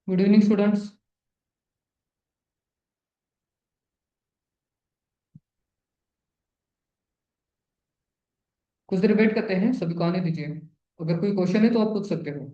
Good evening students. कुछ देर wait करते हैं, सभी को आने दीजिए। अगर कोई क्वेश्चन है तो आप पूछ सकते हो।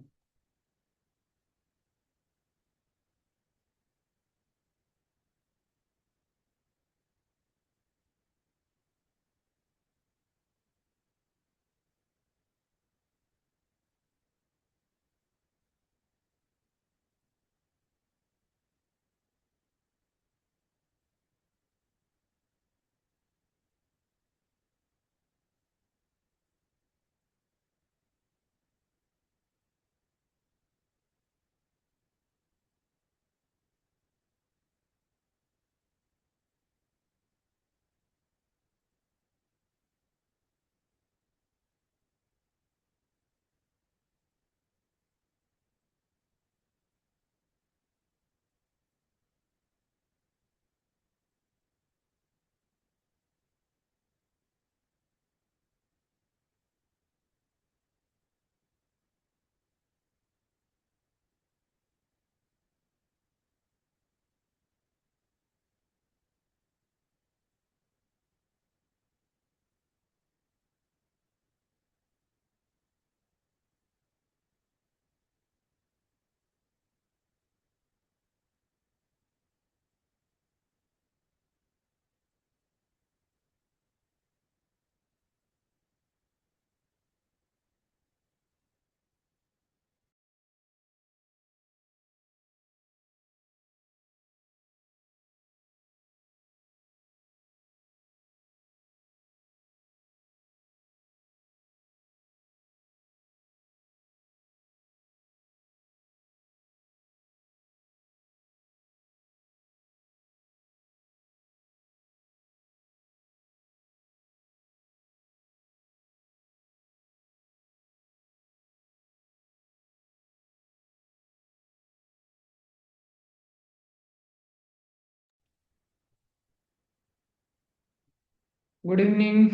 Good evening.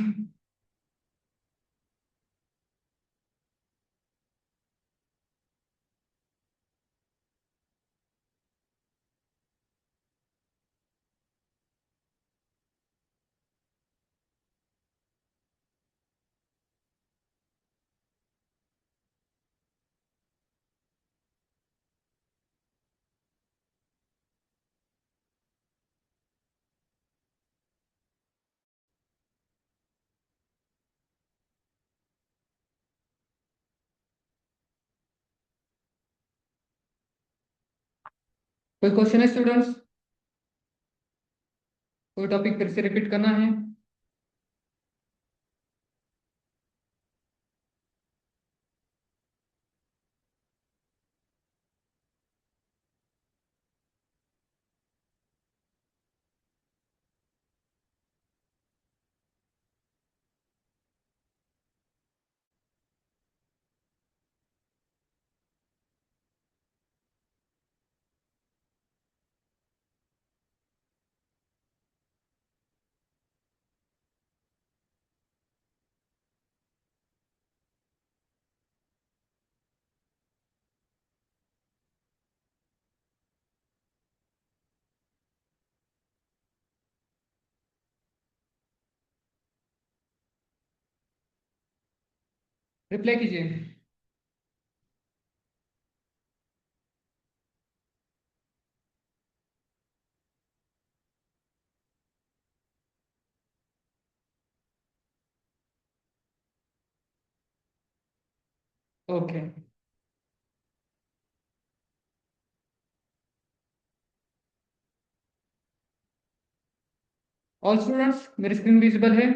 कोई क्वेश्चन है स्टूडेंट्स? कोई टॉपिक फिर से रिपीट करना है? रिप्लाई कीजिए। ओके। ऑल स्टूडेंट्स, मेरी स्क्रीन विजिबल है?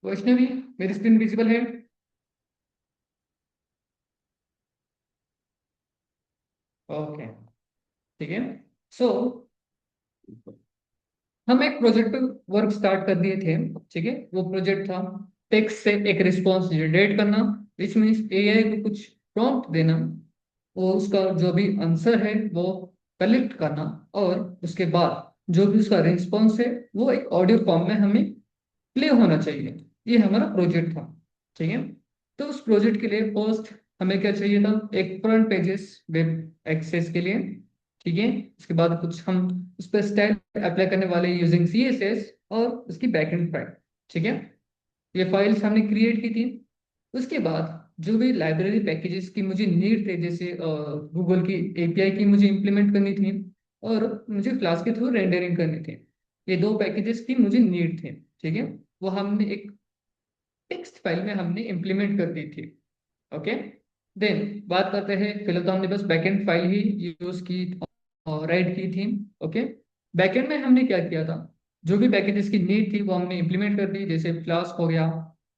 वैष्णवी, मेरी स्क्रीन विजिबल है? ओके, ठीक है। सो हम एक प्रोजेक्ट पे वर्क स्टार्ट कर दिए थे। ठीक है, वो प्रोजेक्ट था टेक्स्ट से एक रिस्पॉन्स जनरेट करना, विच मीन्स एआई को कुछ प्रॉम्प्ट देना वो उसका जो भी आंसर है वो कलेक्ट करना, और उसके बाद जो भी उसका रिस्पॉन्स है वो एक ऑडियो फॉर्म में हमें प्ले होना चाहिए। ये हमारा प्रोजेक्ट था। ठीक है। तो उस प्रोजेक्ट के लिए फर्स्ट हमें क्या चाहिए था, एक फ्रंट पेजेस वेब एक्सेस के लिए। ठीक है। उसके बाद कुछ हम उस पर स्टाइल अप्लाई करने वाले यूजिंग सीएसएस, और उसकी बैकएंड फाइल। ठीक है। ये फाइल्स हमने क्रिएट की थी। उसके बाद जो भी लाइब्रेरी पैकेजेस की मुझे नीड थे, जैसे गूगल की एपीआई की मुझे इंप्लीमेंट करनी थी, और मुझे फ्लास्क के थ्रू रेंडरिंग करनी थी। ये दो पैकेजेस की मुझे नीड थे। ठीक है। वो हमने एक टेक्स्ट फाइल में हमने इंप्लीमेंट कर दी थी। ओके। देन बात करते हैं, फिलहाल तो हमने बस बैकएंड फाइल ही यूज की और राइट की थी। ओके। बैकएंड में हमने क्या किया था, जो भी पैकेजेस की नीड थी वो हमने इंप्लीमेंट कर दी, जैसे फ्लास्क हो गया,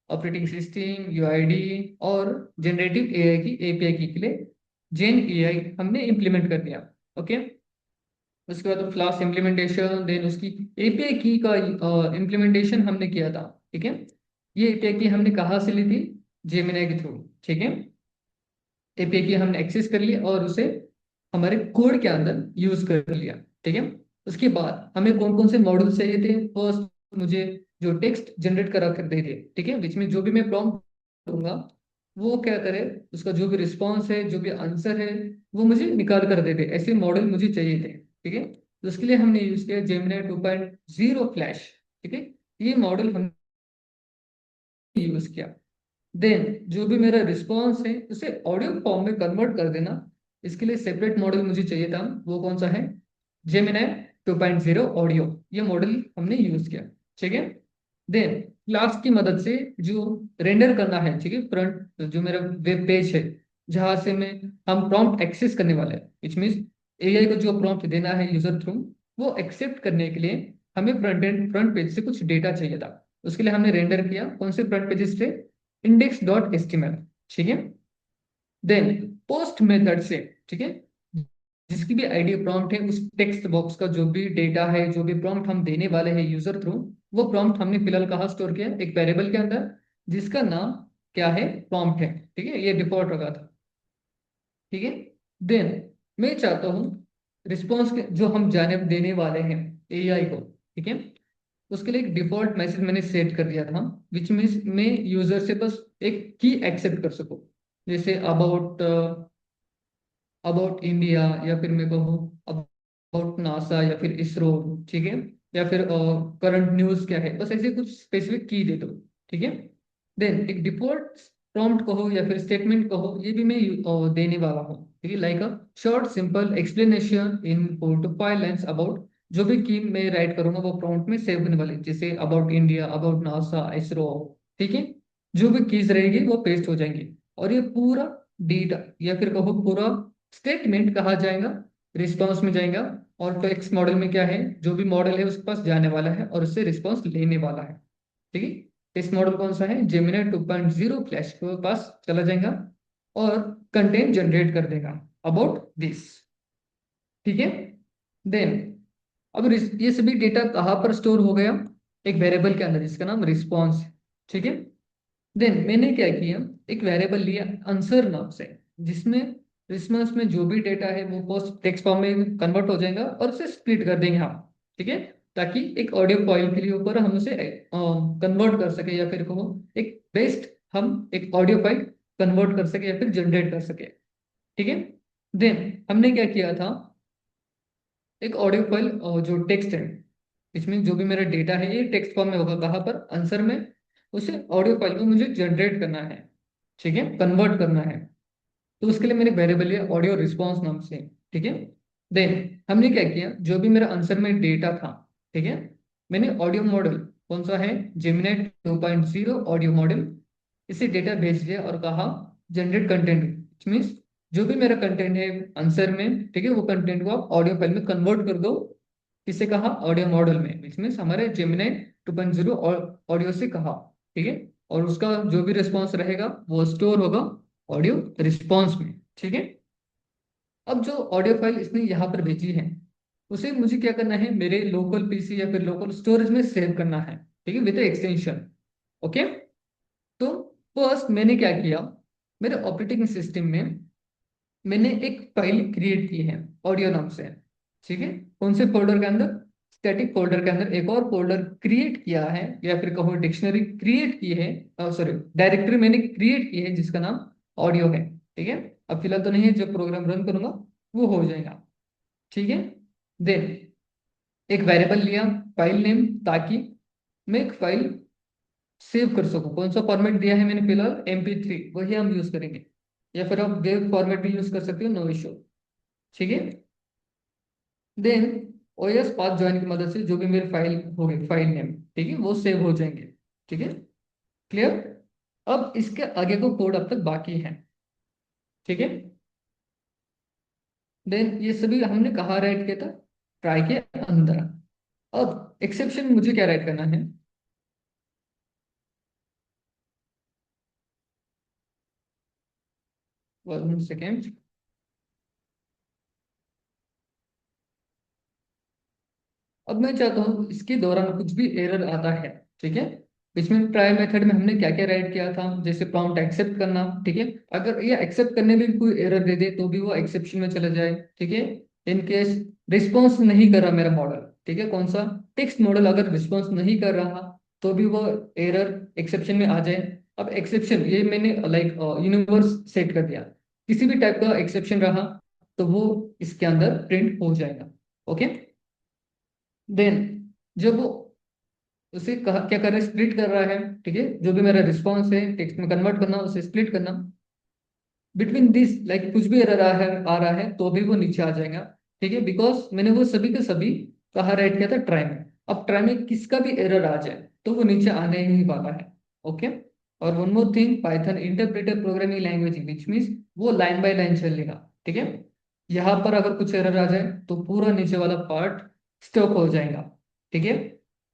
ऑपरेटिंग सिस्टम, यूआईडी, और जनरेटिव एआई की एपीआई की के लिए जेन एआई हमने इंप्लीमेंट कर दिया। ओके। उसके बाद फ्लास्क इम्प्लीमेंटेशन, देन उसकी एपीआई की का इम्प्लीमेंटेशन हमने किया था। ठीक है। ये एपीआई की हमने कहाँ से ली थी, जेमिनाई के थ्रू। ठीक है। एपीआई की हमने एक्सेस कर लिया और उसे हमारे कोड के अंदर यूज कर लिया। ठीक है। उसके बाद हमें कौन कौन से मॉड्यूल चाहिए थे, फर्स्ट मुझे जो टेक्स्ट जनरेट करा कर दे दे। ठीक है। बीच में जो भी मैं प्रॉम्प्ट दूंगा वो क्या करे, उसका जो भी रिस्पॉन्स है, जो भी आंसर है, वो मुझे निकाल कर दे दे। ऐसे मॉडल मुझे चाहिए थे। ठीक है। तो उसके लिए हमने यूज किया जेमिनी 2.0 फ्लैश। ठीक है। ये मॉडल हमने यूज किया। देन जो भी मेरा रिस्पॉन्स है उसे ऑडियो फॉर्म में कन्वर्ट कर देना। इसके लिए सेपरेट मॉडल मुझे चाहिए था, वो कौन सा है, जेमिनी 2.0 ऑडियो। ये मॉडल हमने यूज किया। ठीक है। देन क्लास की मदद से जो रेंडर करना है, ठीक है, फ्रंट जो मेरा वेब पेज है जहां से मैं हम प्रॉम्प्ट एक्सेस करने वाले हैं, विच मीन्स एआई को जो प्रॉम्प्ट देना है यूजर थ्रू, वो एक्सेप्ट करने के लिए हमें फ्रंट पेज से कुछ डेटा चाहिए था। उसके लिए हमने रेंडर किया कौन से फ्रंट पेजेस थे, index.html। ठीक है। देन पोस्ट मेथड से, ठीक है, जिसकी भी आईडी प्रॉम्प्ट है उस टेक्स्ट बॉक्स का जो भी डेटा है, जो भी प्रॉम्प्ट हम देने वाले हैं यूजर थ्रू, वो प्रॉम्प्ट हमने फिलहाल कहाँ स्टोर किया, एक वेरिएबल के अंदर जिसका नाम क्या है, प्रॉम्प्ट है। ठीक है। ये डिफॉल्ट रखा था। ठीक है। देन मैं चाहता हूँ रिस्पॉन्स जो हम जाने देने वाले हैं एआई को, ठीक है, उसके लिए एक डिफॉल्ट मैसेज मैंने सेट कर दिया था, विच मीन्स मैं यूजर से बस एक की एक्सेप्ट कर सकूं, जैसे अबाउट अबाउट इंडिया, या फिर मैं कहूँ अबाउट नासा, या फिर इसरो। ठीक है। या फिर करंट न्यूज क्या है, बस ऐसे कुछ स्पेसिफिक की दे दो। ठीक है। देन एक डिफॉल्ट प्रॉम्प्ट कहो या फिर स्टेटमेंट कहो, ये भी मैं देने वाला हूँ। ठीक है। Like a short simple explanation in 4 to 5 lines about जो भी की मैं राइट करूंगा वो प्रॉम्प्ट में सेव होने वाली, जैसे about India, about NASA, ISRO. ठीक है। जो भी कीज रहेगी वो पेस्ट हो जाएंगी, और ये पूरा डेटा या फिर कहो पूरा स्टेटमेंट कहा जाएगा, रिस्पॉन्स में जाएगा। और टेक्स्ट मॉडल में क्या है, जो भी मॉडल है उसके पास जाने वाला है और उससे रिस्पॉन्स लेने वाला है। ठीक है। टेक्स्ट मॉडल कौन सा है, जेमिनी 2.0 फ्लैश के पास चला जाएगा और कंटेंट जनरेट कर देगा अबाउट दिस। ठीक है। देन अब ये सभी डेटा कहाँ पर स्टोर हो गया, एक वेरिएबल के अंदर जिसका नाम रिस्पॉन्स है। ठीक है। देन मैंने क्या किया, एक वेरिएबल लिया आंसर नाम से, जिसमें रिस्पॉन्स में जो भी डेटा है वो पोस्ट टेक्स्ट फॉर्म में कन्वर्ट हो जाएगा और उसे स्प्लिट कर देंगे हम। ठीक है। ताकि एक ऑडियो फाइल के लिए ऊपर हम उसे कन्वर्ट कर सके, या फिर कहो एक बेस्ट हम एक ऑडियो फाइल कन्वर्ट कर सके या फिर जनरेट कर सके। ठीक है। देन हमने क्या किया था, एक ऑडियो फाइल जो टेक्स्ट है, इसमें जो भी मेरा डेटा है ये टेक्स्ट फॉर्म में होगा, कहाँ पर, आंसर में। उसे ऑडियो फाइल में मुझे जनरेट करना है। ठीक है, कन्वर्ट करना है। तो उसके लिए मैंने वेरिएबल लिया ऑडियो रिस्पॉन्स नाम से। ठीक है। देन हमने क्या किया, जो भी मेरा आंसर में डेटा था, ठीक है, मैंने ऑडियो मॉडल कौन सा है, जेमिनी 2.0 ऑडियो मॉडल, इसे डेटा भेज दिया और कहा जनरेट कंटेंट, मीन्स जो भी मेरा कंटेंट है आंसर में, ठीक है, वो कंटेंट को आप ऑडियो फाइल में कन्वर्ट कर दो। किसे कहा, ऑडियो मॉडल में, विच मीन्स हमारे जेमिनी 2.0 ऑडियो से कहा। ठीक है। और उसका जो भी रिस्पॉन्स रहेगा वो स्टोर होगा ऑडियो रिस्पॉन्स में। ठीक है। अब जो ऑडियो फाइल इसने यहाँ पर भेजी है उसे मुझे क्या करना है, मेरे लोकल पीसी या फिर लोकल स्टोरेज में सेव करना है। ठीक है, विद एक्सटेंशन। ओके। तो फर्स्ट मैंने क्या किया, मेरे ऑपरेटिंग सिस्टम में मैंने एक फाइल क्रिएट की है ऑडियो नाम से, ठीक है। कौन से फोल्डर के अंदर? स्टैटिक फोल्डर के अंदर एक और फोल्डर क्रिएट किया है, या फिर कहो डिक्शनरी क्रिएट की है, सॉरी डायरेक्टरी मैंने क्रिएट की है जिसका नाम ऑडियो है, ठीक है। अब फिलहाल तो नहीं है, जब प्रोग्राम रन करूंगा वो हो जाएगा, ठीक है। देन एक वेरिएबल लिया फाइल नेम, ताकि मैं एक फाइल सेव कर सकूं। कौन सा फॉर्मेट दिया है मैंने फिलहाल? MP3, वही हम यूज करेंगे, या फिर आप वेब फॉर्मेट भी यूज कर सकते हो, नो इशू, ठीक है। देन OS पाथ ज्वाइन की मदद से जो भी मेरी फाइल होगी, फाइल नेम, ठीक है, वो सेव हो जाएंगे, ठीक है। क्लियर? अब इसके आगे को कोड अब तक बाकी है, ठीक है। देन ये सभी हमने कहाँ राइट किया था? ट्राई के अंदर। अब एक्सेप्शन मुझे क्या राइट करना है? 1 सेकेंड। अब मैं चाहता हूँ इसके दौरान कुछ भी एरर आता है, ठीक है। इसमें ट्राई मेथड में हमने क्या क्या राइट किया था? जैसे प्रॉम्प्ट एक्सेप्ट करना, ठीक है। अगर ये एक्सेप्ट करने में भी कोई एरर दे दे तो भी वो एक्सेप्शन में चला जाए, ठीक है। इन केस रिस्पॉन्स नहीं कर रहा मेरा मॉडल, ठीक है, कौन सा? टेक्स्ट मॉडल अगर रिस्पॉन्स नहीं कर रहा तो भी वो एरर एक्सेप्शन में आ जाए। अब एक्सेप्शन ये मैंने लाइक यूनिवर्स सेट कर दिया, किसी भी टाइप का एक्सेप्शन रहा तो वो इसके अंदर प्रिंट हो जाएगा, ओके। देन जब वो उसे क्या कर रहा है? स्प्लिट कर रहा है, ठीक है। जो भी मेरा रिस्पॉन्स है टेक्स्ट में कन्वर्ट करना, उसे स्प्लिट करना बिटवीन दिस, लाइक कुछ भी एरर आ रहा है तो भी वो नीचे आ जाएगा, ठीक है। बिकॉज मैंने वो सभी के सभी कहाँ राइट किया था? ट्राई में। अब ट्राई में किसका भी एरर आ जाए तो वो नीचे आने ही नहीं वाला है, ओके। और one more thing, Python interpreter programming language which means वो लाइन बाय लाइन चलेगा, ठीक है। यहाँ पर अगर कुछ एरर आ जाए तो पूरा नीचे वाला पार्ट स्टॉप हो जाएगा, ठीक है।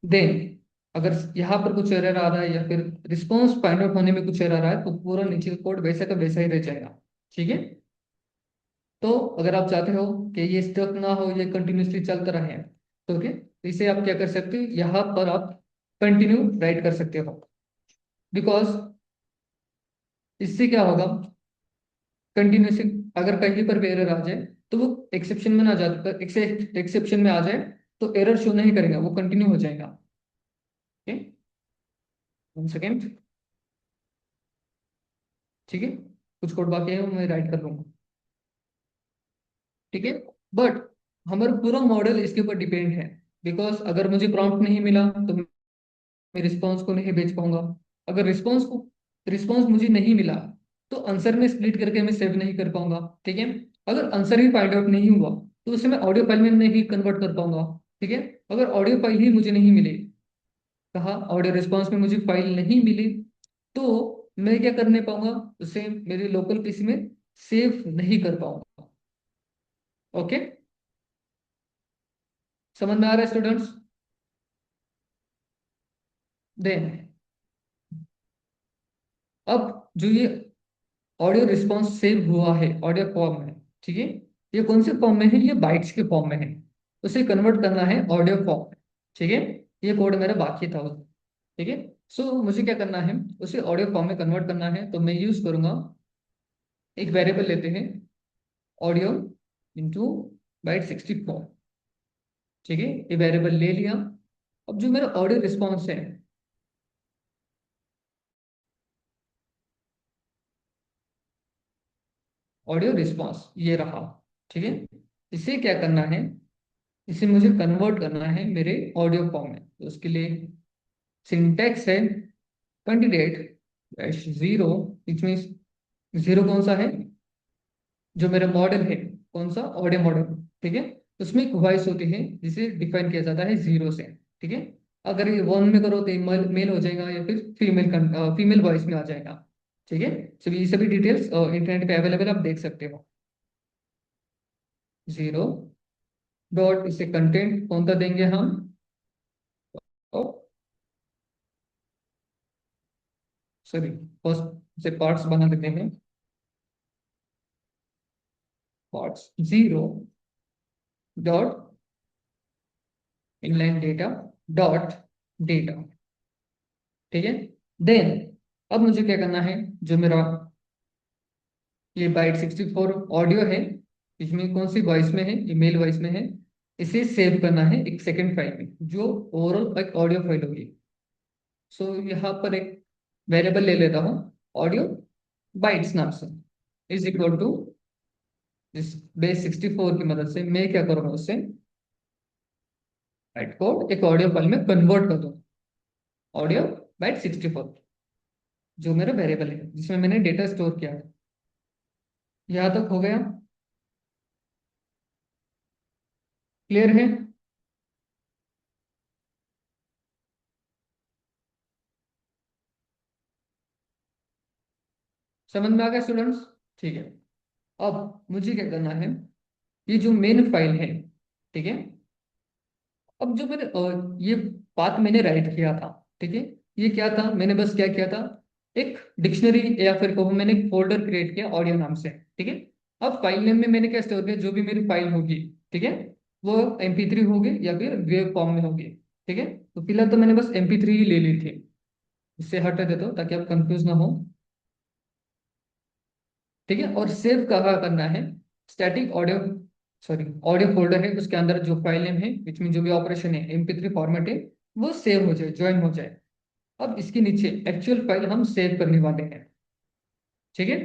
देन अगर यहाँ पर कुछ एरर आ रहा है या फिर रिस्पॉन्स फाइंड आउट होने में कुछ एरर आ रहा है तो पूरा नीचे का कोड वैसा का वैसा ही रह जाएगा, ठीक है। तो अगर आप चाहते हो कि ये स्टक ना हो, ये कंटिन्यूसली चलता रहे, तो ओके, तो इसे आप क्या कर सकते हो? यहाँ पर आप कंटिन्यू राइट कर सकते हो, बिकॉज इससे क्या होगा? कंटिन्यूसली अगर कहीं पर भी एरर आ जाए तो वो एक्सेप्शन में ना जाए, एक्सेप्शन में आ जाए तो एरर शो नहीं करेगा, वो कंटिन्यू हो जाएगा, ओके। 1 सेकेंड, ठीक है। कुछ कोड बाकी है वो मैं राइट कर लूंगा, ठीक है। बट हमारा पूरा मॉडल इसके ऊपर डिपेंड है, बिकॉज अगर मुझे प्रॉम्प्ट नहीं मिला तो मैं रिस्पॉन्स को नहीं भेज पाऊंगा। अगर रिस्पॉन्स मुझे नहीं मिला तो आंसर में स्प्लिट करके मैं सेव नहीं कर पाऊंगा, ठीक है। अगर आंसर ही फाइंड आउट नहीं हुआ तो उसे मैं ऑडियो फाइल में नहीं कन्वर्ट कर पाऊंगा, ठीक है। अगर ऑडियो फाइल ही मुझे नहीं मिले, कहा ऑडियो रिस्पॉन्स में मुझे फाइल नहीं मिली, तो मैं क्या करने पाऊंगा? उसे मेरे लोकल पीसी में सेव नहीं कर पाऊंगा, ओके। समझ में आ रहा है स्टूडेंट्स? देन अब जो ये ऑडियो रिस्पॉन्स सेव हुआ है ऑडियो फॉर्म में, ठीक है, ये कौन से फॉर्म में है? ये बाइट्स के फॉर्म में है। उसे कन्वर्ट करना है ऑडियो फॉर्म में, ठीक है। ये कोड मेरा बाकी था ठीक है। सो मुझे क्या करना है? उसे ऑडियो फॉर्म में कन्वर्ट करना है, तो मैं यूज करूंगा, एक वेरिएबल लेते हैं ऑडियो इंटू बाइट 64, ठीक है। ये वेरिएबल ले लिया। अब जो मेरा ऑडियो रिस्पॉन्स है, ऑडियो रिस्पॉन्स ये रहा, ठीक है। इसे क्या करना है? इसे मुझे कन्वर्ट करना है मेरे ऑडियो फॉर्म में, तो उसके लिए सिंटेक्स है कैंडिडेट-0, विच मीन्स जीरो कौन सा है? जो मेरा मॉडल है, कौन सा? ऑडियो मॉडल, ठीक है। उसमें एक वॉइस होती है जिसे डिफाइन किया जाता है 0 से, ठीक है। अगर ये 1 में करो तो ये मेल हो जाएगा या फिर फीमेल वॉइस में आ जाएगा, ठीक है। सभी डिटेल्स इंटरनेट पे अवेलेबल, आप देख सकते हो। 0 डॉट, इसे कंटेंट कौन सा देंगे हम? सॉरी, फर्स्ट से पार्ट्स बना देते हैं। Parts 0 dot inline data dot data, ठीक है। देन अब मुझे क्या करना है? जो मेरा ये बाइट 64 ऑडियो है, इसमें कौन सी वॉइस में है, ये मेल वॉइस में है। इसे सेव करना है एक सेकंड फाइल में, जो ओवरऑल एक ऑडियो फाइल होगी। सो यहाँ पर एक वेरिएबल ले लेता हूँ, ऑडियो बाइट्स नाम से, इज इक्वल टू इस बेस 64 की मदद से मैं क्या करूँगा, उससे बाइट कोड एक ऑडियो फाइल में कन्वर्ट कर दूँ। ऑडियो बाइट 64 जो मेरा वेरिएबल है जिसमें मैंने डेटा स्टोर किया है। यहाँ तक हो गया, क्लियर है? समझ में आ गया स्टूडेंट्स? ठीक है। अब मुझे क्या करना है, ये जो मेन फाइल है, ठीक है, अब जो मैंने ये पाथ मैंने राइट किया था, ठीक है, ये क्या था, मैंने बस क्या किया था, एक डिक्शनरी या फिर कहूँ मैंने एक फोल्डर क्रिएट किया ऑडियो नाम से, ठीक है। अब फाइल नेम में मैंने क्या स्टोर किया, जो भी मेरी फाइल होगी, ठीक है, वो MP3 होगी या फिर वेव फॉर्म में होगी, ठीक है। तो फिलहाल तो मैंने बस MP3 ही ले ली थी, इससे हटा देता हूँ ताकि आप कंफ्यूज ना हो, ठीक है। और सेव कहाँ करना है, static audio, sorry audio folder है, उसके अंदर जो फाइल नेम है विच में जो भी ऑपरेशन है MP3 फॉर्मेट है, वो सेव हो जाए, ज्वाइन हो जाए। अब इसके नीचे एक्चुअल फाइल हम सेव करने वाले हैं, ठीक है।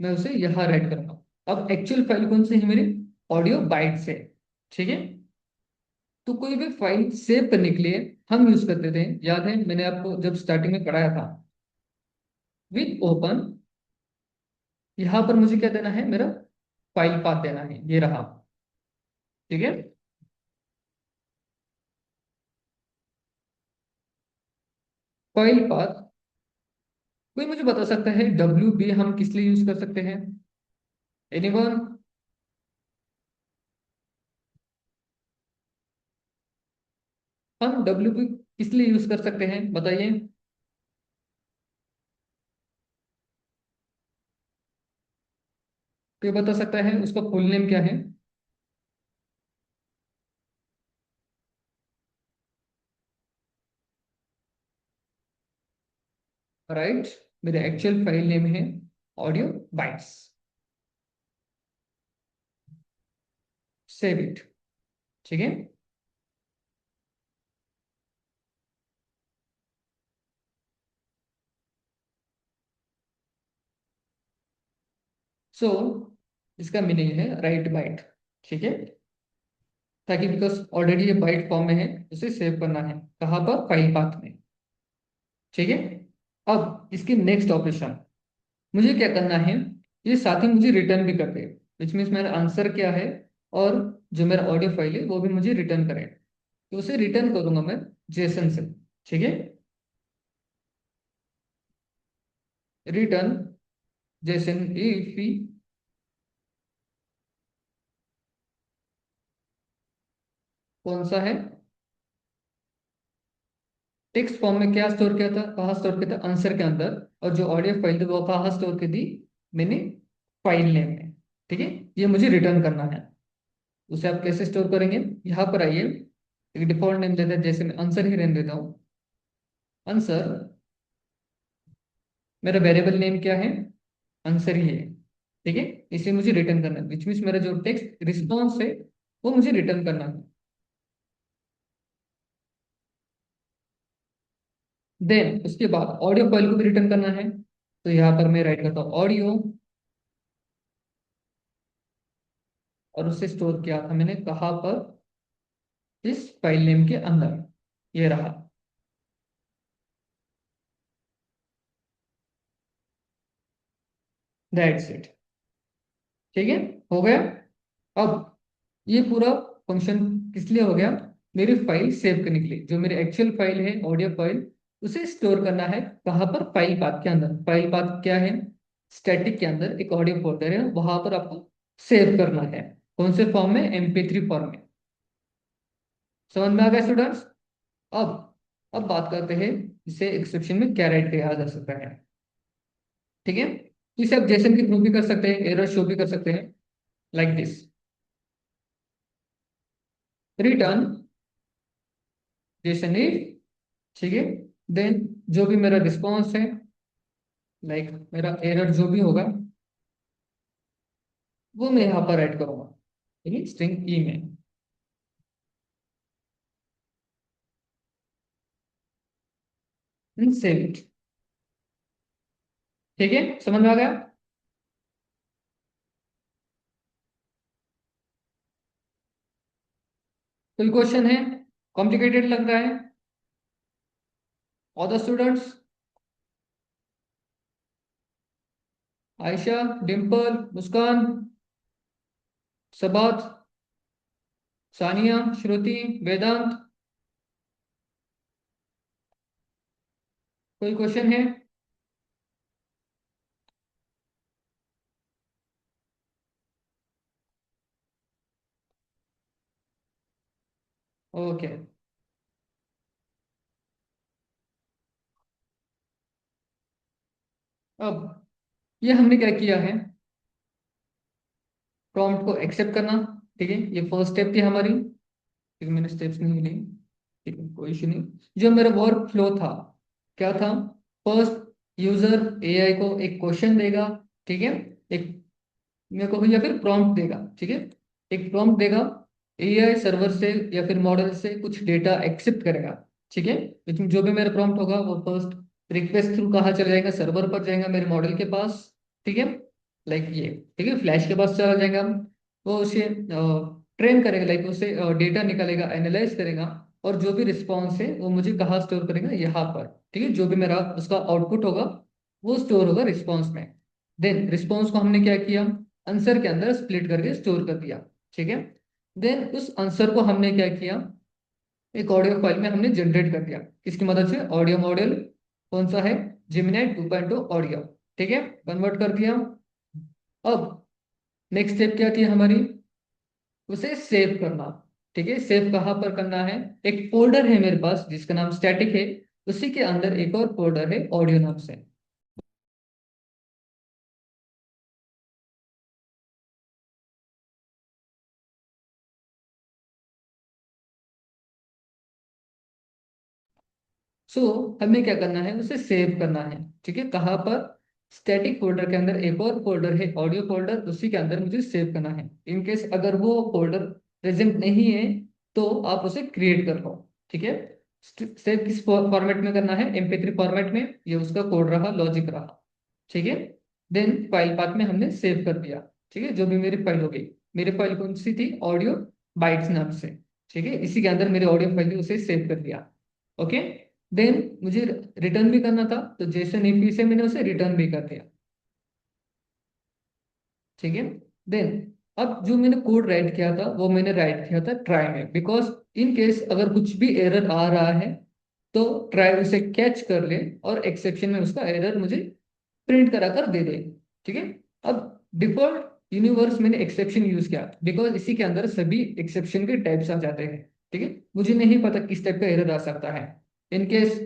मैं उसे यहाँ राइट करूंगा। अब एक्चुअल फाइल कौन सी है मेरी, ऑडियो बाइट से, ठीक है। तो कोई भी फाइल सेव करने के लिए हम यूज करते थे, याद है मैंने आपको जब स्टार्टिंग में पढ़ाया था, विद ओपन, यहाँ पर मुझे क्या देना है, मेरा फाइल पाथ देना है, ये रहा, ठीक है। फाइल पाथ, कोई मुझे बता सकता है WB हम किस लिए यूज कर सकते हैं? एनीवन? हम WB किस लिए यूज कर सकते हैं, बताइए। कोई बता सकता है उसका फुल नेम क्या है? राइट, मेरे एक्चुअल फाइल नेम है ऑडियो बाइट्स, सेव इट, ठीक है। सो इसका मीनिंग है राइट बाइट, ठीक है, ताकि बिकॉज ऑलरेडी ये बाइट फॉर्म में है, उसे सेव करना है कहाँ पर, फाइल पाथ में, ठीक है। अब इसकी नेक्स्ट ऑपरेशन मुझे क्या करना है, ये साथ ही मुझे रिटर्न भी कर दे, विच मीन्स मेरा आंसर क्या है और जो मेरा ऑडियो फाइल है वो भी मुझे रिटर्न करे। तो उसे रिटर्न करूंगा मैं जेसन से, ठीक है। रिटर्न जेसन इफ, कौन सा है, टेक्स्ट फॉर्म में क्या स्टोर किया था, कहाँ स्टोर किया था, आंसर के अंदर। और जो ऑडियो फाइल थी वो कहाँ स्टोर की थी, मैंने फाइल नेम में, ठीक है। ये मुझे रिटर्न करना है। उसे आप कैसे स्टोर करेंगे, यहाँ पर आइए, एक डिफॉल्ट नेम देते हैं, जैसे मैं आंसर ही रहने देता हूँ। आंसर, मेरा वेरिएबल नेम क्या है, आंसर ही है, ठीक है। इसे मुझे रिटर्न करना है, विच मीन्स मेरा जो टेक्स्ट रिस्पॉन्स है वो मुझे रिटर्न करना है। देन उसके बाद ऑडियो फाइल को भी रिटर्न करना है, तो यहाँ पर मैं राइट करता हूँ ऑडियो, और उसे स्टोर किया था मैंने कहाँ पर, इस फाइल नेम के अंदर, ये रहा। दैट्स इट, ठीक है, हो गया। अब ये पूरा फंक्शन किस लिए हो गया, मेरी फाइल सेव करने के लिए, जो मेरी एक्चुअल फाइल है ऑडियो फाइल, उसे स्टोर करना है कहाँ पर, फाइल पाथ के अंदर। फाइल पाथ क्या है, स्टैटिक के अंदर एक ऑडियो फोल्डर है, वहां पर आपको सेव करना है, कौन से फॉर्म में, MP3 फॉर्म में। समझ में आ गया स्टूडेंट्स? अब अब बात करते हैं इसे एक्सेप्शन में क्या राइट किया जा सकता है, ठीक है। तो इसे आप जेसन के थ्रू भी कर सकते हैं, एरर शो भी कर सकते हैं, like this, return Jason if, ठीक है। देन जो भी मेरा रिस्पॉन्स है, लाइक मेरा एरर जो भी होगा, वो मैं यहाँ पर ऐड करूंगा, ठीक है, स्ट्रिंग ई में। Save it. ठीक है, समझ में आ गया? कोई क्वेश्चन है? कॉम्प्लिकेटेड लग रहा है? All the students? Ayesha, Dimple, Muskan, Sabat, Sania, Shruti, Vedant, कोई क्वेश्चन है? ओके। अब ये हमने क्या किया है, प्रॉम्प्ट को एक्सेप्ट करना। ठीक है, ये फर्स्ट स्टेप थी हमारी, ठीक है, मैंने स्टेप्स नहीं ली। ठीक है, कोई इशू नहीं। जो मेरा वर्क फ्लो था, क्या था? फर्स्ट, यूजर एआई को एक क्वेश्चन देगा, ठीक है, एक मेरे को या फिर प्रॉम्प्ट देगा, ठीक है, एक प्रॉम्प्ट देगा। एआई सर्वर से या फिर मॉडल से कुछ डेटा एक्सेप्ट करेगा, ठीक है। लेकिन जो भी मेरा प्रॉम्प्ट होगा वो फर्स्ट रिक्वेस्ट थ्रू कहाँ चला जाएगा, सर्वर पर जाएगा मेरे मॉडल के पास, ठीक है, लाइक ये, ठीक है, फ्लैश के पास चला जाएगा। वो उसे ट्रेन करेगा, लाइक उसे डेटा निकालेगा, एनालाइज करेगा, और जो भी रिस्पॉन्स है वो मुझे कहाँ स्टोर करेगा, यहाँ पर, ठीक है। जो भी मेरा उसका आउटपुट होगा वो स्टोर होगा रिस्पॉन्स में। देन रिस्पॉन्स को हमने क्या किया, आंसर के अंदर स्प्लिट करके स्टोर कर दिया, ठीक है। देन उस आंसर को हमने क्या किया, एक ऑडियो फाइल में हमने जनरेट कर दिया, किसकी मदद से, ऑडियो मॉडल, कौन सा है, जिमिनाई 2.0 ऑडियो, ठीक है, कन्वर्ट कर दिया। अब नेक्स्ट स्टेप क्या थी हमारी, उसे सेव करना, ठीक है। सेव कहाँ पर करना है, एक फोल्डर है मेरे पास जिसका नाम स्टैटिक है, उसी के अंदर एक और फोल्डर है ऑडियो नाम से। सो हमें क्या करना है, उसे सेव करना है, ठीक है, कहाँ पर, स्टैटिक फोल्डर के अंदर एक और फोल्डर है ऑडियो फोल्डर, उसी के अंदर मुझे सेव करना है। इन केस अगर वो फोल्डर प्रेजेंट नहीं है तो आप उसे क्रिएट कर लो, ठीक है। सेव किस फॉर्मेट में करना है, MP3 फॉर्मेट में, ये उसका कोड रहा, लॉजिक रहा, ठीक है। देन फाइल पाथ में हमने सेव कर दिया, ठीक है, जो भी मेरी फाइल हो गई। मेरी फाइल कौन सी थी, ऑडियो बाइट्स नाम से, ठीक है, इसी के अंदर मेरे ऑडियो फाइल थी, उसे सेव कर दिया। ओके। देन मुझे रिटर्न भी करना था, तो जेसन इफ से मैंने उसे रिटर्न भी कर दिया, ठीक है। देन अब जो मैंने कोड राइट किया था वो मैंने राइट किया था ट्राई में, बिकॉज इन केस अगर कुछ भी एरर आ रहा है तो ट्राई उसे कैच कर ले और एक्सेप्शन में उसका एरर मुझे प्रिंट करा कर दे दे, ठीक है। अब डिफॉल्ट यूनिवर्स मैंने एक्सेप्शन यूज किया, बिकॉज इसी के अंदर सभी एक्सेप्शन के टाइप्स आ जाते हैं, ठीक है। मुझे नहीं पता किस टाइप का एरर आ सकता है। इन केस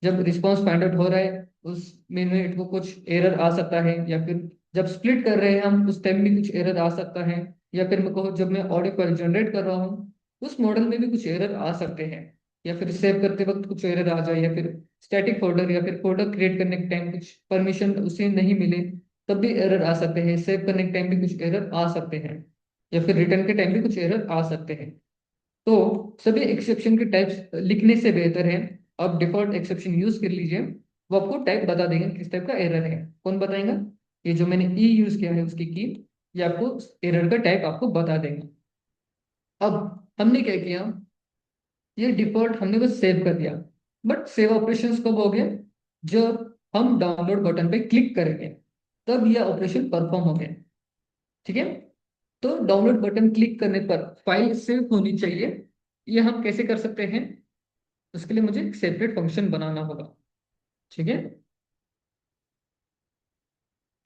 जब रिस्पॉन्स फाइंड आउट हो रहा है उस मिनट को कुछ एरर आ सकता है, या फिर जब स्प्लिट कर रहे हैं हम उस टाइम भी कुछ एरर आ सकता है, या फिर मैं कहूँ जब मैं ऑडियो फाइल जनरेट कर रहा हूँ उस मॉडल में भी कुछ एरर आ सकते हैं, या फिर सेव करते वक्त कुछ एरर आ जाए, या फिर स्टैटिक फोल्डर या फिर फोल्डर क्रिएट करने के टाइम कुछ परमिशन उसे नहीं मिले तब भी एरर आ सकते हैं, सेव करने के टाइम भी कुछ एरर आ सकते हैं, या फिर रिटर्न के टाइम भी कुछ एरर आ सकते हैं। तो सभी एक्सेप्शन के टाइप्स लिखने से बेहतर है आप डिफॉल्ट एक्सेप्शन यूज कर लीजिए, वो आपको टाइप बता देंगे किस टाइप का एरर है। कौन बताएगा, ये जो मैंने ई यूज किया है उसकी की, ये आपको एरर का टाइप आपको बता देंगे। अब हमने क्या किया, ये डिफॉल्ट हमने बस सेव कर दिया, बट सेव ऑपरेशंस कब हो गए, जब हम डाउनलोड बटन पे क्लिक करेंगे तब यह ऑपरेशन परफॉर्म हो गया, ठीक है। तो डाउनलोड बटन क्लिक करने पर फाइल सेव होनी चाहिए, ये हम कैसे कर सकते हैं, उसके लिए मुझे एक सेपरेट फंक्शन बनाना होगा, ठीक है।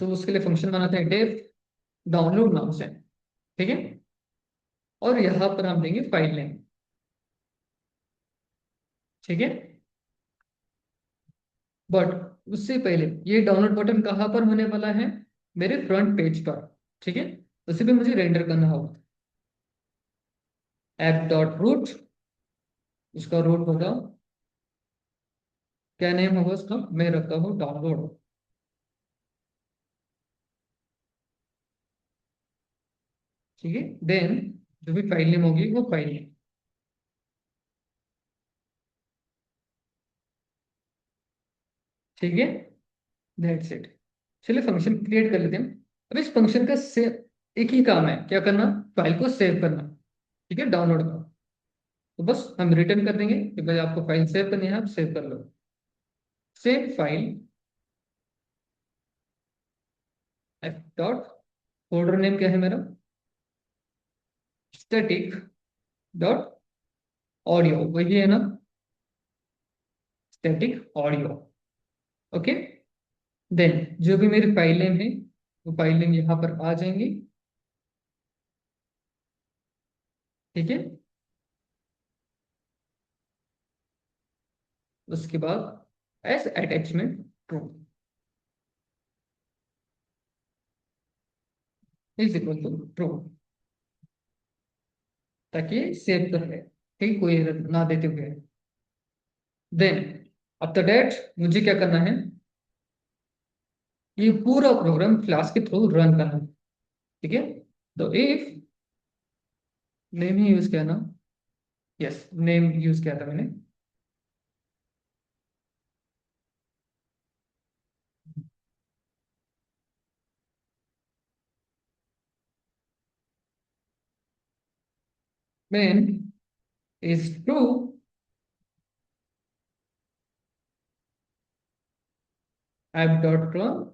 तो उसके लिए फंक्शन बनाते हैं डेव डाउनलोड नाम से, ठीक है, और यहाँ पर हम देंगे फाइल नेम, ठीक है। बट उससे पहले ये डाउनलोड बटन कहाँ पर होने वाला है, मेरे फ्रंट पेज पर, ठीक है। उसे भी मुझे रेंडर करना होगा, ऐप डॉट रूट, उसका रूट होगा, क्या नेम होगा उसका, मैं रखता हूँ डाउनलोड, ठीक है। देन जो भी फाइल नेम होगी वो फाइल नेम। ठीक है, दैट्स इट। चलिए फंक्शन क्रिएट कर लेते हैं। अब इस फंक्शन का से एक ही काम है, क्या करना, फाइल को सेव करना। ठीक है, डाउनलोड का। तो बस हम रिटर्न कर देंगे कि भाई आपको फाइल सेव करनी है, आप सेव कर लो। Save file F dot, folder name क्या है मेरा, स्टैटिक डॉट ऑडियो, वही है ना, स्टैटिक ऑडियो। ओके। देन जो भी मेरी फाइल नेम है वो फाइल नेम यहाँ पर आ जाएंगे। ठीक है। उसके बाद as attachment true is equal to true, ताकि सेव तो है, ठीक, कोई एरर ना देते हुए। देन आफ्टर दैट मुझे क्या करना है, ये पूरा प्रोग्राम क्लास के थ्रू रन करना है। ठीक है। तो इफ नेम ही यूज किया ना, यस नेम यूज किया था मैंने। Main is true, app dot run,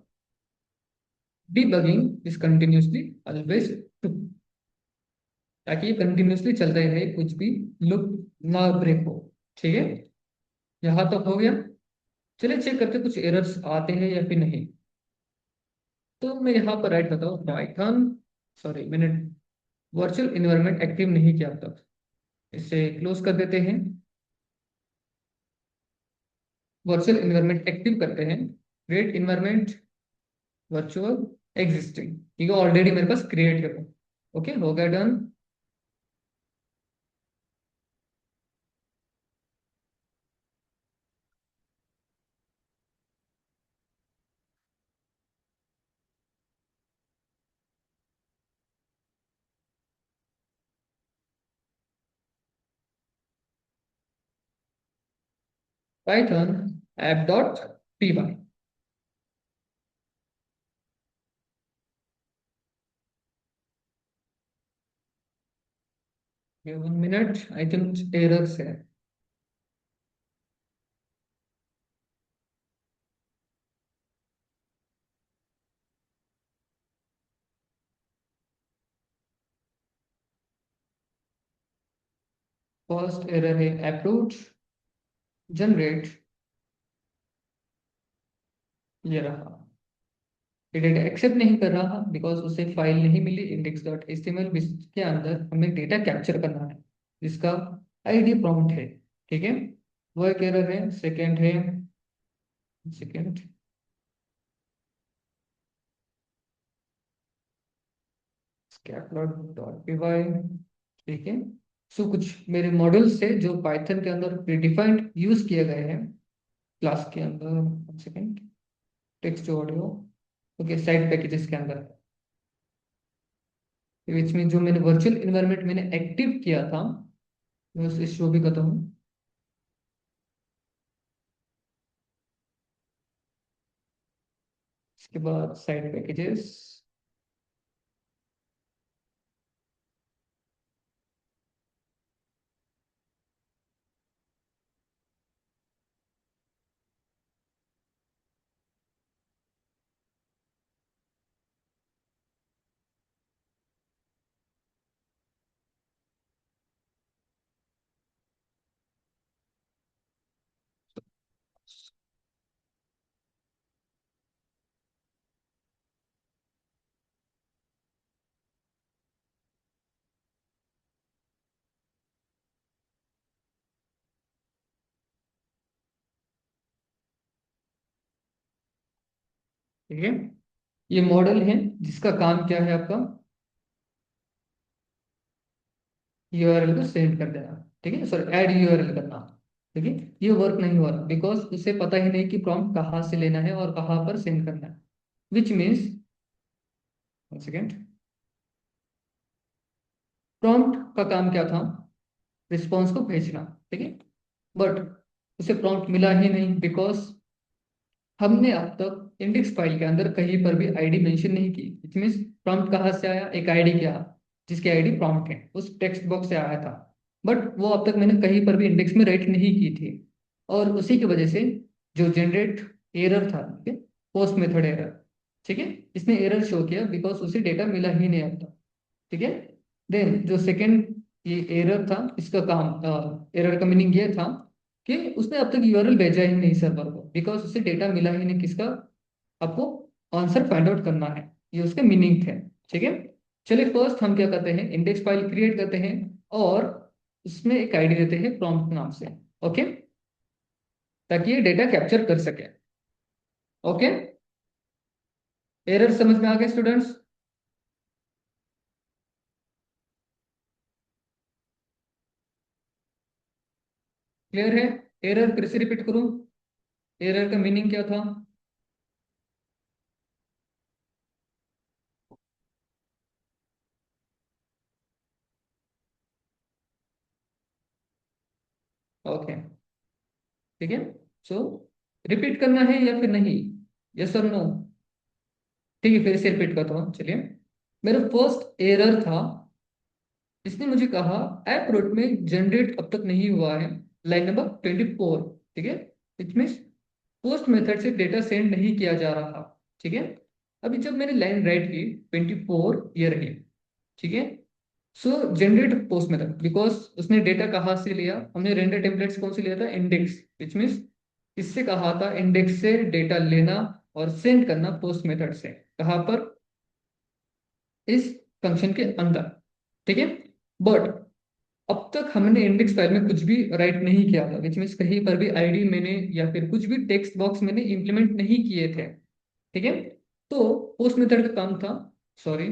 debugging is continuously always true, ताकि ये कंटिन्यूसली चलता ही रहे, कुछ भी लूप ना ब्रेक हो। ठीक है, यहाँ तक हो गया। चलिए चेक करते कुछ एरर्स आते हैं या फिर नहीं। तो मैं यहाँ पर राइट करता हूँ पाइथन, सॉरी मैंने वर्चुअल इन्वायरमेंट एक्टिव नहीं किया अब तक, इसे क्लोज कर देते हैं। वर्चुअल इन्वायरमेंट एक्टिव करते हैं, क्रिएट इन्वायरमेंट वर्चुअल एग्जिस्टिंग, ठीक है, ऑलरेडी मेरे पास क्रिएट है। ओके, हो गया done. Python app dot P Y. 1 minute, I think errors है। फर्स्ट एरर है अप्रोच जनरेट, ये रहा। ये डेटा एक्सेप्ट नहीं कर रहा बिकॉज उसे फाइल नहीं मिली इंडेक्स डॉट एचटीएमएल, जिसके अंदर हमें डेटा कैप्चर करना है, जिसका आईडी प्रॉम्प्ट है। ठीक है, वो एक एरर है। सेकंड है, सेकंड स्कैपलॉट डॉट पीवाई। ठीक है। सो कुछ मेरे मॉड्यूल्स है जो पाइथन के अंदर प्रीडिफाइंड यूज किए गए हैं क्लास के अंदर। Second text audio, okay, side packages के अंदर, विच में जो मैंने वर्चुअल इन्वायरमेंट मैंने एक्टिव किया था, मैं उसे शो भी करता हूँ। इसके बाद साइड पैकेजेस। ठीक है, ये मॉडल है जिसका काम क्या है आपका, यूआरएल को सेंड कर देना। ठीक है, सॉरी ऐड यूआरएल करना। ठीक है, ये वर्क नहीं हो रहा बिकॉज उसे पता ही नहीं कि प्रॉम्प्ट कहाँ से लेना है और कहाँ पर सेंड करना है, which means, one second, prompt का काम क्या था? रिस्पॉन्स को भेजना, ठीक है। बट उसे प्रॉम्प्ट मिला ही नहीं, बिकॉज हमने अब तक इंडेक्स फाइल के अंदर कहीं पर भी आईडी मेंशन नहीं की। इट मीन्स प्रॉम्प्ट कहाँ से आया? एक आईडी क्या, जिसकी आईडी प्रॉम्प्ट है, उस टेक्स्ट बॉक्स से आया था। बट वो अब तक मैंने कहीं पर भी इंडेक्स में राइट नहीं की थी। और उसी की वजह से जो जनरेट एरर था, ठीक है, पोस्ट मेथड एरर, ठीक है, इसने एरर शो किया बिकॉज उसे डेटा मिला ही नहीं अब तक, ठीक है। देन जो सेकंड ये एरर था, इसका काम, एरर का मीनिंग ये था कि उसने अब तक यूआरएल भेजा ही नहीं सर्वर को, बिकॉज उसे डेटा मिला ही नहीं किसका, आपको आंसर फाइंड आउट करना है, ये उसके मीनिंग थे, ठीक है। चलिए फर्स्ट हम क्या करते हैं, इंडेक्स फाइल क्रिएट करते हैं और उसमें एक आईडी देते हैं प्रॉम्प्ट नाम से, ओके, ताकि ये डेटा कैप्चर कर सके। ओके, एरर समझ में आ गए स्टूडेंट्स? क्लियर है? एरर फिर से रिपीट करूं, एरर का मीनिंग क्या था? ओके, ठीक है। सो रिपीट करना है या फिर नहीं? यस और नो? ठीक है, फिर से रिपीट करता हूँ, चलिए। मेरा फर्स्ट एरर था, इसने मुझे कहा ऐप रोट में जनरेट अब तक नहीं हुआ है, लाइन नंबर 24, ठीक है। इट मीन्स पोस्ट मेथड से डेटा सेंड नहीं किया जा रहा, ठीक है। अभी जब मैंने लाइन राइट की 24 ये रही, ठीक है। सो जनरेट पोस्ट मेथड, बिकॉज उसने डेटा कहाँ से लिया, हमने रेंडर टेम्पलेट्स कौन से लिया था? इंडेक्स, विच मीन्स इससे कहा था इंडेक्स से डेटा लेना और सेंड करना पोस्ट मेथड से, कहाँ पर? इस फंक्शन के अंदर, ठीक है। बट अब तक हमने इंडेक्स फाइल में कुछ भी राइट नहीं किया था, विच मीन्स कहीं पर भी आईडी मैंने या फिर कुछ भी टेक्स्ट बॉक्स मैंने इंप्लीमेंट नहीं किए थे, ठीक है। तो पोस्ट मेथड का काम था, सॉरी,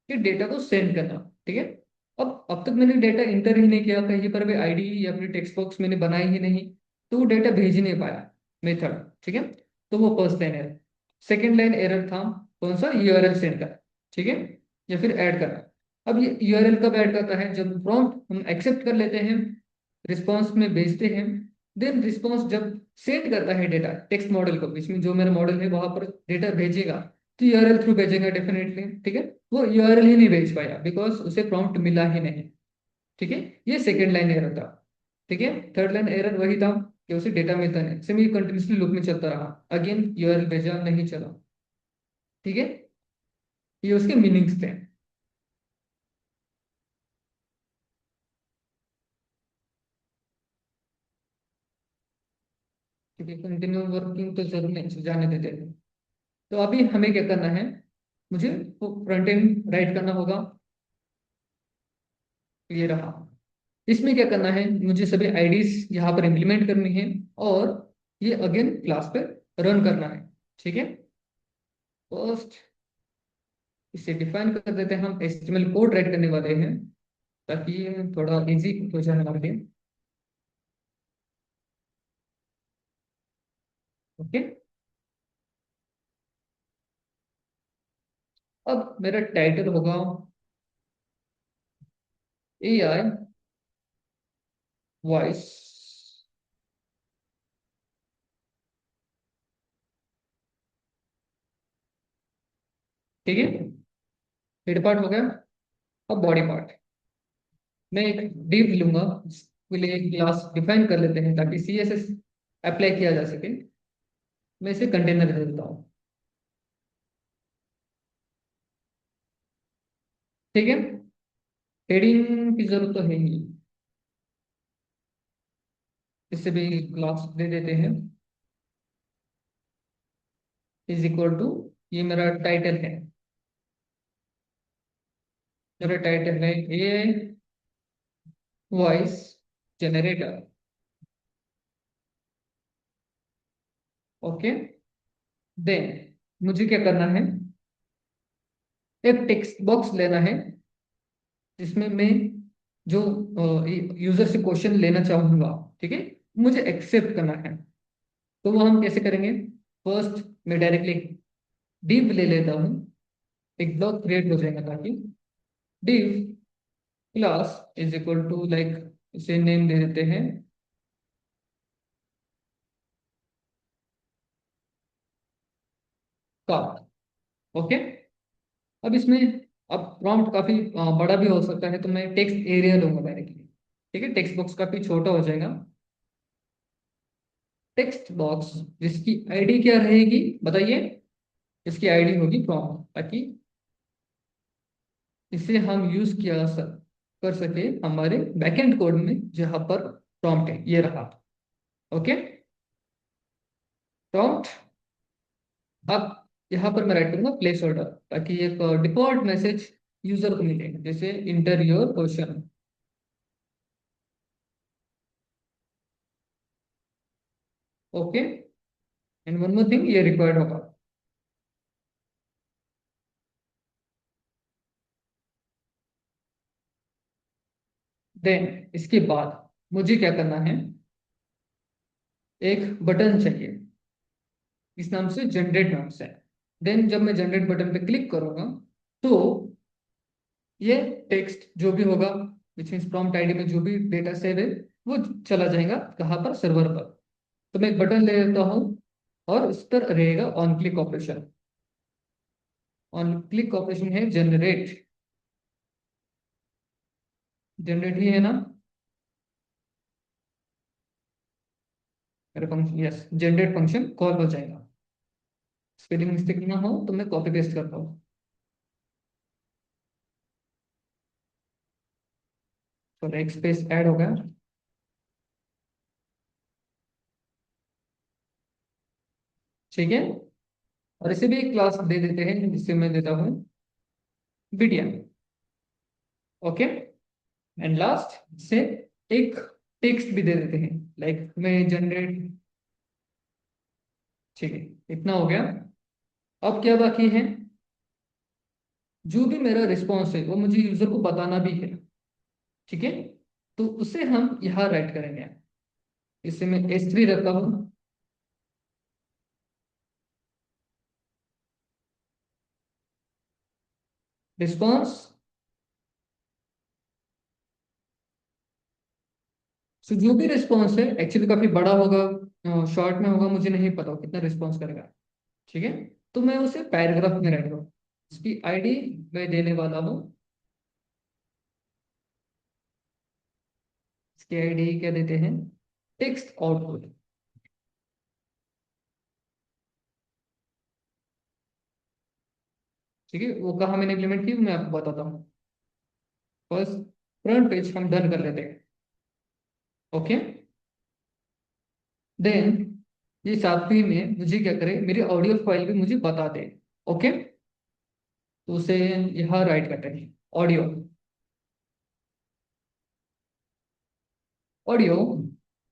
कि डेटा को सेंड करना, ठीक है। अब तक मैंने डेटा इंटर ही नहीं किया, कहीं पर भी आईडी या फिर टेक्स्ट बॉक्स मैंने बनाए ही नहीं, तो वो डेटा भेज ही नहीं पाया मेथड, ठीक है। तो वो first line error. Second line error था कौन सा? यूआरएल सेंड कर, ठीक है, या फिर ऐड करना। अब ये यूआरएल कब ऐड करता है? जब प्रॉम्प्ट हम एक्सेप्ट कर लेते हैं, रिस्पॉन्स में भेजते हैं, देन रिस्पॉन्स जब सेंड करता है डेटा टेक्स्ट मॉडल को, इसमें जो मेरा मॉडल है वहां पर डेटा भेजेगा, तो यूआरएल थ्रू भेजेगा डेफिनेटली, ठीक है। वो यूआरएल ही नहीं भेज पाया बिकॉज उसे प्रॉम्प्ट मिला ही नहीं, ठीक है। ये सेकेंड लाइन एरर था, ठीक है। थर्ड लाइन एरर वही था कि उसे डेटा मिलता नहीं, सेमी कंटिन्यूसली लूप में चलता रहा, अगेन यूआरएल भेजा नहीं चला, ठीक है। ये उसके मीनिंग्स थे। ठीक है, कंटिन्यू वर्किंग तो जरूर नहीं, जाने देते हैं। तो अभी हमें क्या करना है, मुझे फ्रंट एंड राइट करना होगा, ये रहा। इसमें क्या करना है, मुझे सभी आईडीज यहाँ पर इम्प्लीमेंट करनी है और ये अगेन क्लास पे रन करना है, ठीक है। फर्स्ट इसे डिफाइन कर देते हैं, हम एचटीएमएल कोड राइट करने वाले हैं ताकि ये थोड़ा इजी हो जाए हमारे लिए, ओके। अब मेरा टाइटल होगा एआई वॉइस, ठीक है। हेड पार्ट हो गया। अब बॉडी पार्ट, मैं एक डिव लूंगा, इसके लिए एक क्लास डिफाइन कर लेते हैं ताकि सीएसएस अप्लाई किया जा सके। मैं इसे कंटेनर दे देता हूँ, ठीक है। हेडिंग की जरूरत तो है ही, इससे भी क्लास दे देते हैं, इज इक्वल टू, ये मेरा टाइटल है, मेरा टाइटल है a voice generator, okay. Then मुझे क्या करना है, एक टेक्स्ट बॉक्स लेना है जिसमें मैं जो यूजर से क्वेश्चन लेना चाहूंगा, ठीक है, मुझे एक्सेप्ट करना है। तो वो हम कैसे करेंगे? फर्स्ट मैं डायरेक्टली div ले लेता हूँ, एक ब्लॉक क्रिएट हो जाएगा ताकि div class is equal to like, इसे नेम दे देते हैं कार्ड। ओके। अब इसमें, अब प्रॉम्प्ट काफी बड़ा भी हो सकता है, तो मैं टेक्स्ट एरिया लूंगा डायरेक्टली। ठीक है, टेक्स्ट बॉक्स काफी छोटा हो जाएगा। टेक्स्ट बॉक्स जिसकी आईडी क्या रहेगी बताइए। इसकी आईडी होगी प्रॉम्प्ट, ताकि इसे हम यूज कर सके हमारे बैकएंड कोड में, जहां पर प्रॉम्प्ट है ये रहा। ओके। प्रॉम्प्ट। अब यहाँ पर मैं राइट करूंगा प्लेस ऑर्डर, ताकि एक डिफॉल्ट मैसेज यूजर को मिले, जैसे inter your question. Okay. And one more thing, ये रिक्वायर्ड होगा। देन इसके बाद मुझे क्या करना है, एक बटन चाहिए इस नाम से, जनरेट नाम से। देन जब मैं जनरेट बटन पे क्लिक करूंगा, तो ये टेक्स्ट जो भी होगा, विच मीन्स प्रॉम्प्ट आईडी में जो भी डेटा सेव है, वो चला जाएगा कहाँ पर, सर्वर पर। तो मैं एक बटन ले लेता हूँ, और उस पर रहेगा on click operation. On click operation है जनरेट। जनरेट ही है ना मेरा function? Yes, generate function call हो जाएगा। स्पेलिंग मिस्टेक ना हो तो मैं कॉपी पेस्ट करता हूँ। तो एक स्पेस ऐड हो गया। ठीक है। और इसे भी एक क्लास दे देते हैं, जिससे मैं देता हूँ बीटीएम। ओके। एंड लास्ट से एक टेक्स्ट भी दे देते हैं, लाइक मैं जनरेट। ठीक है, इतना हो गया। अब क्या बाकी है, जो भी मेरा रिस्पॉन्स है वो मुझे यूजर को बताना भी है। ठीक है। तो उसे हम यहाँ राइट करेंगे। इसे मैं S3 रखता हूँ। रिस्पॉन्स। सो जो भी रिस्पॉन्स है एक्चुअली काफी बड़ा होगा, शॉर्ट में होगा, मुझे नहीं पता वो कितना रिस्पॉन्स करेगा। ठीक है। तो मैं उसे पैराग्राफ में राइट करूँ। इसकी आईडी मैं देने वाला हूँ। इसकी आईडी क्या देते हैं, टेक्स्ट आउटपुट। ठीक है, वो कहाँ मैंने इम्प्लीमेंट की मैं आपको बताता हूँ। फर्स्ट फ्रंट पेज हम डन कर लेते हैं। ओके। देन ये साथ ही में मुझे क्या करे, मेरी ऑडियो फाइल भी मुझे बता दे। ओके। तो उसे यहाँ राइट करते हैं ऑडियो। ऑडियो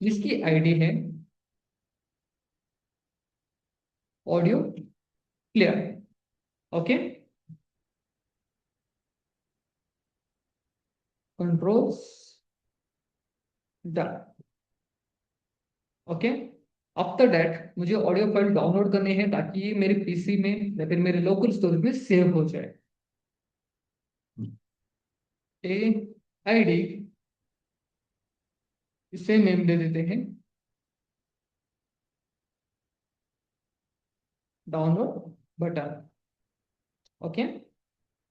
जिसकी आईडी है audio clear. Okay. Controls done. Okay. After that मुझे ऑडियो फाइल डाउनलोड करनी है, ताकि ये मेरे पीसी में या फिर मेरे लोकल स्टोरेज में सेव हो जाए। ए आईडी, इसे नेम दे देते हैं डाउनलोड बटन। ओके।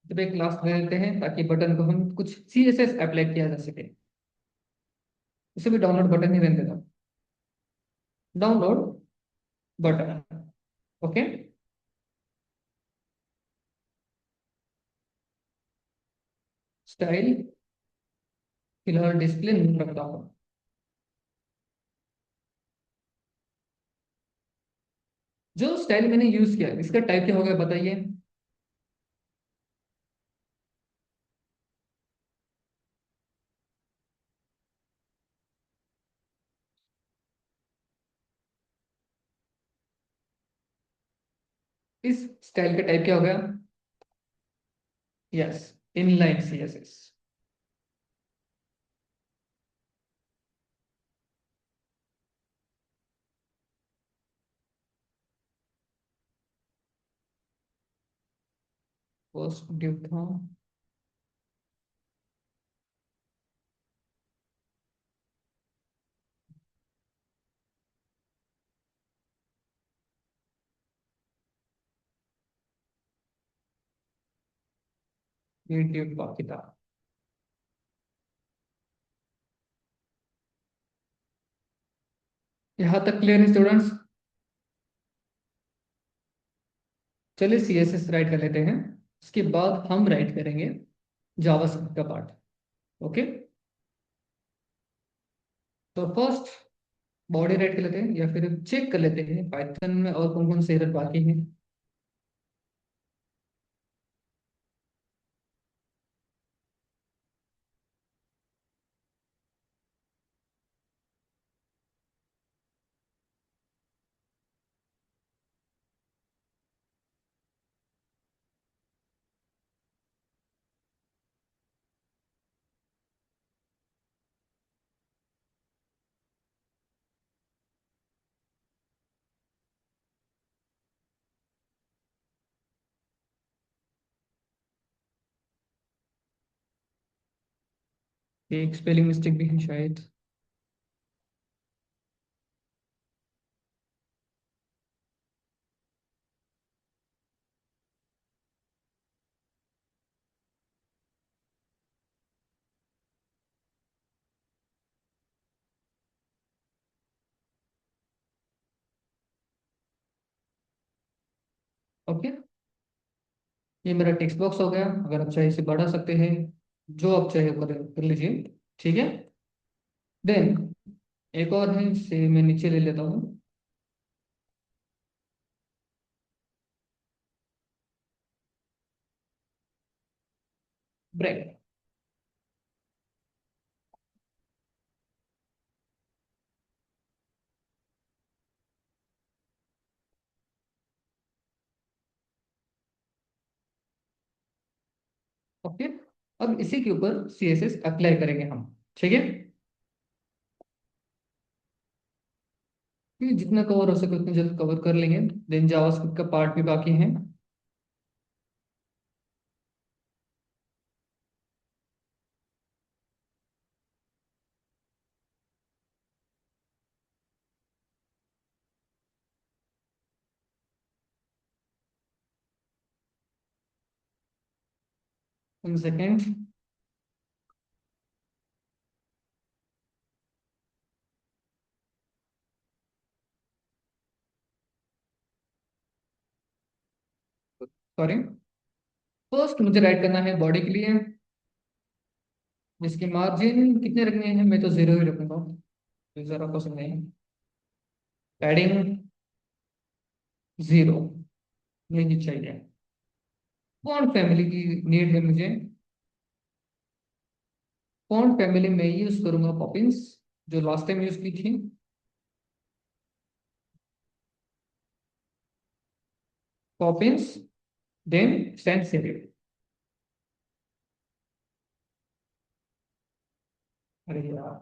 जब एक क्लास दे देते हैं, ताकि बटन को हम कुछ CSS अप्लाई किया जा सके। इसे भी डाउनलोड बटन ही रहने देता हूँ, डाउनलोड बटन। ओके। स्टाइल फिलहाल डिस्प्ले नहीं रखता हूँ। जो स्टाइल मैंने यूज किया इसका टाइप क्या होगा बताइए। इस स्टाइल का टाइप क्या होगा? Yes, inline CSS। Post due था। ये ड्यूब बाकी था। यहाँ तक क्लियर है स्टूडेंट्स? चलिए CSS राइट कर लेते हैं। उसके बाद हम राइट करेंगे जावास्क्रिप्ट का पार्ट। ओके, तो फर्स्ट बॉडी राइट कर लेते हैं, या फिर चेक कर लेते हैं पाइथन में और कौन कौन से एरर बाकी हैं। एक स्पेलिंग मिस्टेक भी है शायद। ओके, ये मेरा टेक्स्ट बॉक्स हो गया। अगर आप चाहे इसे बढ़ा सकते हैं, जो आप चाहे कर कर लीजिए। ठीक है, देन एक और है, इसे मैं नीचे ले लेता हूँ। ब्रेक। ओके, अब इसी के ऊपर CSS अप्लाई करेंगे हम। ठीक है, कि जितना कवर हो सके उतना जल्द कवर कर लेंगे। देन जावास्क्रिप्ट का पार्ट भी बाकी है। One second. सॉरी, फर्स्ट मुझे राइट करना है बॉडी के लिए, जिसकी मार्जिन कितने रखने हैं, मैं तो जीरो ही रखूंगा, तो जरा पसंद नहीं। पैडिंग जीरो, यही चाहिए। फॉन्ट फैमिली की नीड है मुझे। फॉन्ट फैमिली में यूज करूंगा पॉपिंस, जो लास्ट टाइम यूज की थी। Poppins, then sans serif. अरे यार,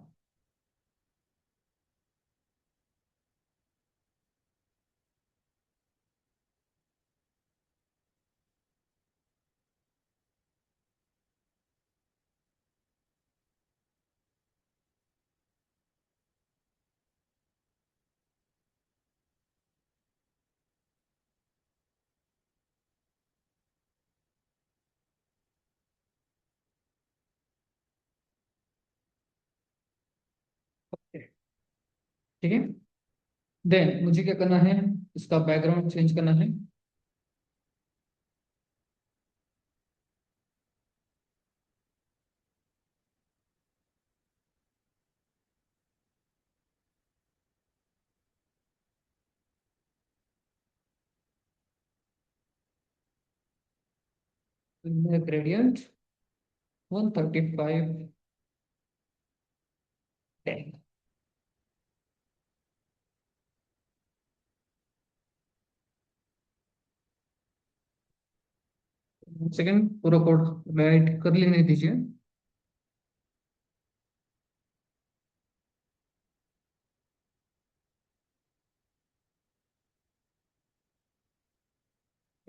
ठीक है। देन मुझे क्या करना है, इसका बैकग्राउंड चेंज करना है। ग्रेडियंट 135 10। सेकंड, पूरा कोड राइट कर लेने दीजिए।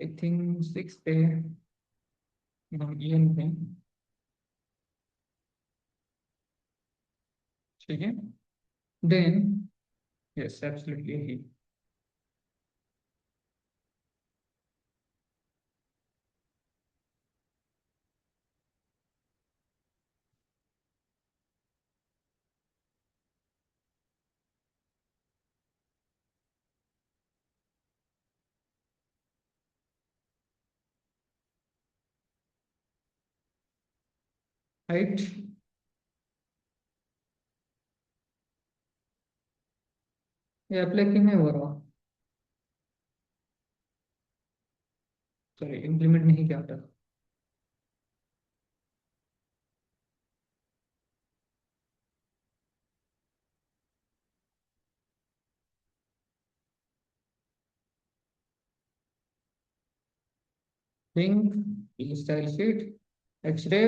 आई थिंक 6 पे, ये नहीं। ठीक है, देन यस एब्सोल्युटली ही। हाइट, ये अप्लाई क्यों नहीं हो रहा? सॉरी, इम्प्लीमेंट नहीं किया था। Link, style sheet, x ray,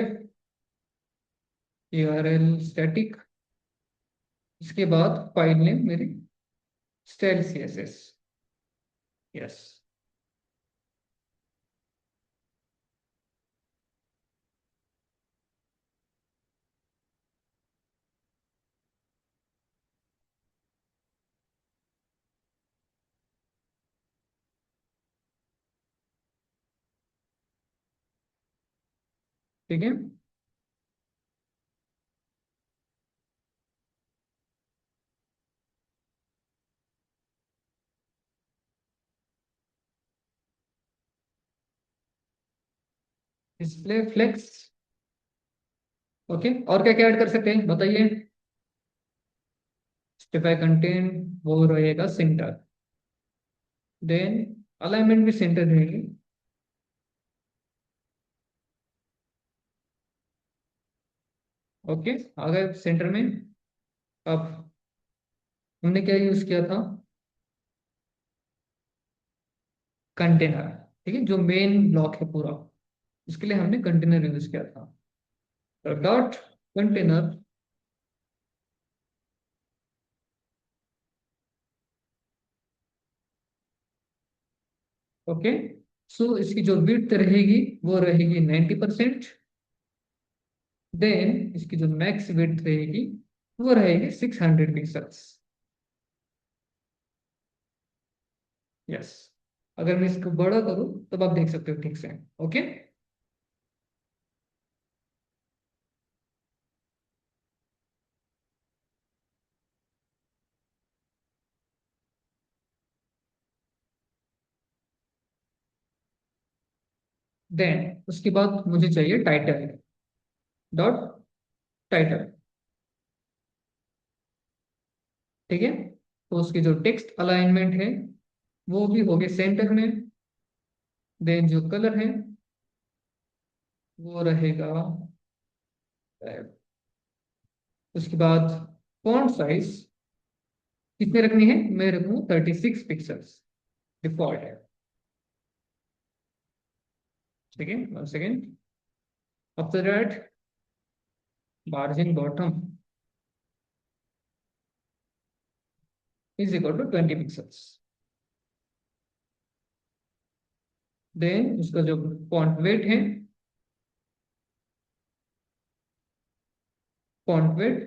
URL static, इसके बाद फाइल नेम मेरी स्टाइल सीएसएस। यस। ठीक है। Display flex. ओके, और क्या क्या ऐड कर सकते हैं बताइए? स्टिफाई कंटेंट वो रहेगा सेंटर, देन अलाइनमेंट भी सेंटर रहेगी। ओके, आ गए सेंटर में। अब हमने क्या यूज किया था? कंटेनर। ठीक है, जो मेन ब्लॉक है पूरा, इसके लिए हमने कंटेनर यूज किया था। तो डॉट कंटेनर। ओके, सो इसकी जो विड्थ रहेगी वो रहेगी 90%। देन इसकी जो मैक्स विड्थ रहेगी वो रहेगी 600 पिक्सल्स। यस। अगर मैं इसको बड़ा करूं तब आप देख सकते हो ठीक से। ओके। देन उसके बाद मुझे चाहिए टाइटल, डॉट टाइटल। ठीक है, तो उसकी जो टेक्स्ट अलाइनमेंट है वो भी हो गए सेंटर में। देन जो कलर है वो रहेगा red। उसके बाद फॉन्ट साइज कितने रखनी है? मैं रखूँ 36 पिक्सल्स, डिफॉल्ट है। ठीक है, 1 second. After that margin bottom is equal to 20 pixels. Then उसका जो फॉन्ट वेट है, फॉन्ट वेट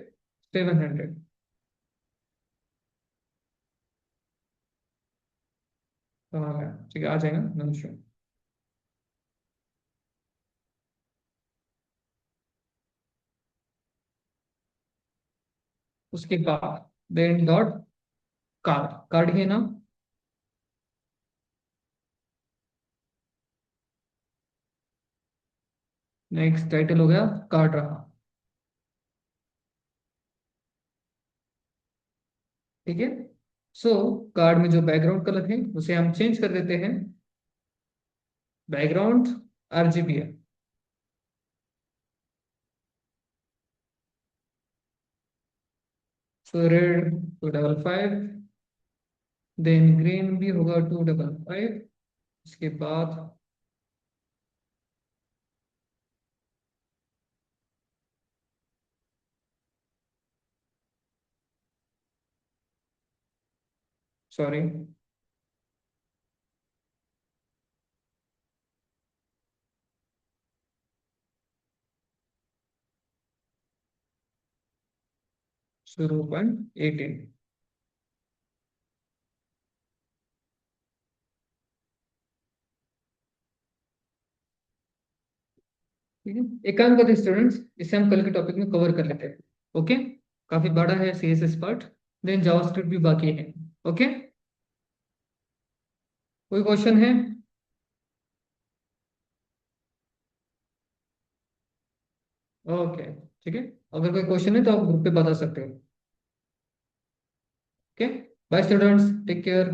700। कहाँ गया? ठीक है, आ जाएगा, नो इशू। उसके बाद देन डॉट कार्ड, कार्ड है ना। नेक्स्ट टाइटल हो गया, कार्ड रहा। ठीक है, सो कार्ड में जो बैकग्राउंड कलर है उसे हम चेंज कर देते हैं। बैकग्राउंड आरजीबी है। सो रेड 255, देन ग्रीन भी होगा 255। इसके बाद सॉरी, 0.18। ठीक है, एक काम करते हैं स्टूडेंट्स, इसे हम कल के टॉपिक में कवर कर लेते हैं। ओके, काफी बड़ा है सीएसएस पार्ट। देन जावास्क्रिप्ट भी बाकी है। ओके, कोई क्वेश्चन है? ओके, ठीक है। अगर कोई क्वेश्चन है तो आप ग्रुप पे बता सकते हो। Okay, bye students, take care.